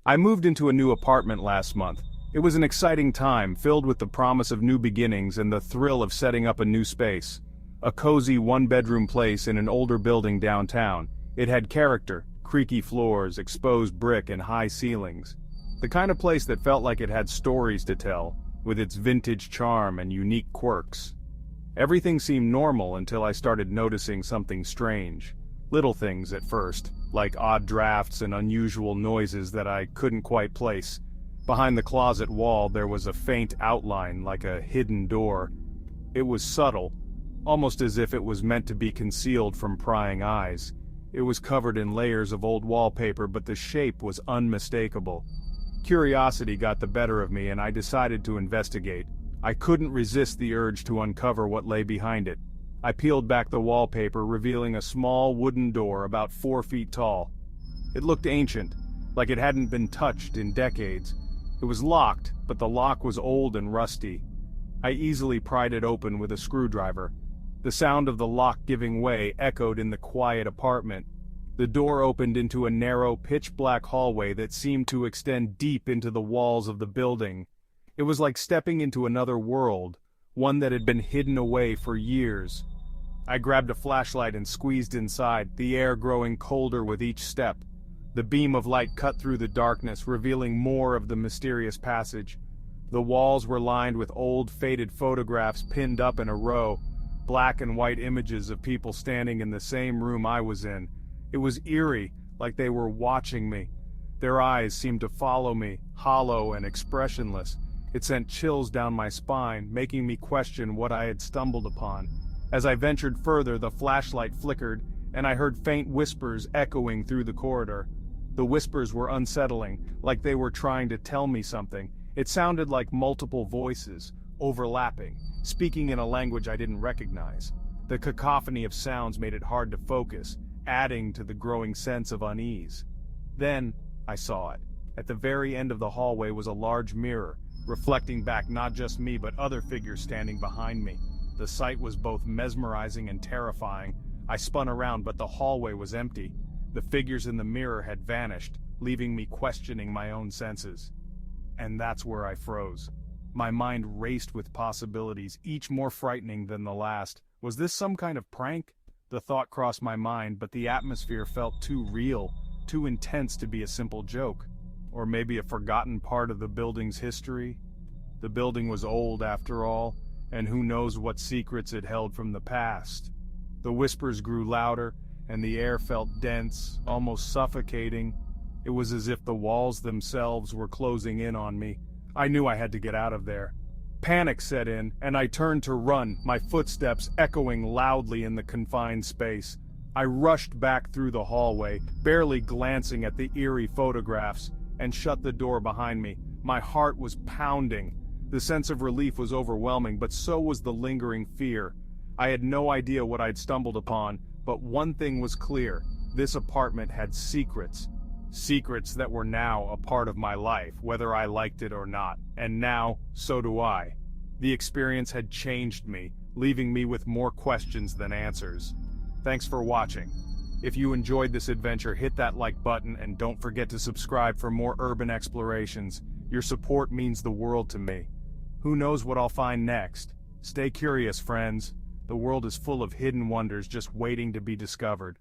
I moved into a new apartment last month. It was an exciting time, filled with the promise of new beginnings and the thrill of setting up a new space. A cozy one-bedroom place in an older building downtown. It had character, creaky floors, exposed brick and high ceilings. The kind of place that felt like it had stories to tell, with its vintage charm and unique quirks. Everything seemed normal until I started noticing something strange. Little things at first, like odd drafts and unusual noises that I couldn't quite place. Behind the closet wall there was a faint outline like a hidden door. It was subtle, almost as if it was meant to be concealed from prying eyes. It was covered in layers of old wallpaper, but the shape was unmistakable. Curiosity got the better of me and I decided to investigate. I couldn't resist the urge to uncover what lay behind it. I peeled back the wallpaper, revealing a small wooden door about 4 feet tall. It looked ancient, like it hadn't been touched in decades. It was locked, but the lock was old and rusty. I easily pried it open with a screwdriver. The sound of the lock giving way echoed in the quiet apartment. The door opened into a narrow, pitch-black hallway that seemed to extend deep into the walls of the building. It was like stepping into another world, one that had been hidden away for years. I grabbed a flashlight and squeezed inside, the air growing colder with each step. The beam of light cut through the darkness, revealing more of the mysterious passage. The walls were lined with old, faded photographs pinned up in a row, black and white images of people standing in the same room I was in. It was eerie, like they were watching me. Their eyes seemed to follow me, hollow and expressionless. It sent chills down my spine, making me question what I had stumbled upon. As I ventured further, the flashlight flickered, and I heard faint whispers echoing through the corridor. The whispers were unsettling, like they were trying to tell me something. It sounded like multiple voices, overlapping, speaking in a language I didn't recognize. The cacophony of sounds made it hard to focus, adding to the growing sense of unease. Then, I saw it. At the very end of the hallway was a large mirror, reflecting back not just me but other figures standing behind me. The sight was both mesmerizing and terrifying. I spun around, but the hallway was empty. The figures in the mirror had vanished, leaving me questioning my own senses. And that's where I froze. My mind raced with possibilities, each more frightening than the last. Was this some kind of prank? The thought crossed my mind, but the atmosphere felt too real, too intense to be a simple joke. Or maybe a forgotten part of the building's history? The building was old after all, and who knows what secrets it held from the past. The whispers grew louder, and the air felt dense, almost suffocating. It was as if the walls themselves were closing in on me. I knew I had to get out of there. Panic set in, and I turned to run, my footsteps echoing loudly in the confined space. I rushed back through the hallway, barely glancing at the eerie photographs, and shut the door behind me. My heart was pounding. The sense of relief was overwhelming, but so was the lingering fear. I had no idea what I'd stumbled upon, but one thing was clear. This apartment had secrets. Secrets that were now a part of my life, whether I liked it or not. And now, so do I. The experience had changed me, leaving me with more questions than answers. Thanks for watching. If you enjoyed this adventure, hit that like button and don't forget to subscribe for more urban explorations. Your support means the world to me. Who knows what I'll find next? Stay curious, friends. The world is full of hidden wonders just waiting to be discovered.